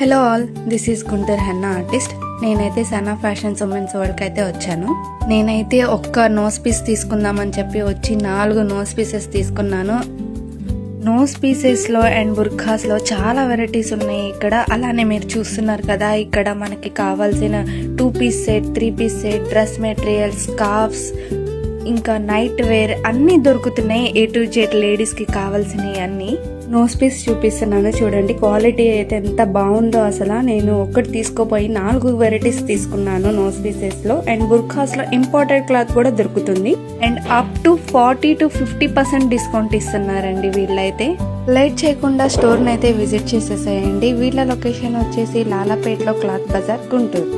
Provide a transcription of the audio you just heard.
Hello all, this is గుంటర్ henna artist. నేనైతే Sana fashions women's వరకు అయితే వచ్చాను. నేనైతే ఒక్క నోస్ పీస్ తీసుకుందామని చెప్పి వచ్చి 4 నోస్ పీసెస్ తీసుకున్నాను. నోస్ పీసెస్లో అండ్ బుర్ఖాస్లో చాలా వెరైటీస్ ఉన్నాయి ఇక్కడ. అలానే మీరు చూస్తున్నారు కదా, ఇక్కడ మనకి కావాల్సిన 2 piece set, 3 piece set, dress materials, scarves, ఇంకా నైట్ వేర్ అన్నీ దొరుకుతున్నాయి. A to Z లేడీస్కి కావాల్సినవి అన్నీ. నోస్ పీస్ చూపిస్తున్నాను చూడండి, క్వాలిటీ అయితే ఎంత బాగుందో అసలు. నేను ఒక్కటి తీసుకోపోయి 4 వెరైటీస్ తీసుకున్నాను నోస్ పీసెస్లో. అండ్ బుర్ఖాస్లో ఇంపోర్టెడ్ క్లాత్ కూడా దొరుకుతుంది. And up to 40 to 50% discount ఇస్తున్నారండి వీళ్ళైతే. లేట్ చేయకుండా స్టోర్ని అయితే విజిట్ చేసేసేయండి. వీళ్ళ లొకేషన్ వచ్చేసి లాలాపేట్లో క్లాత్ బజార్, గుంటూరు.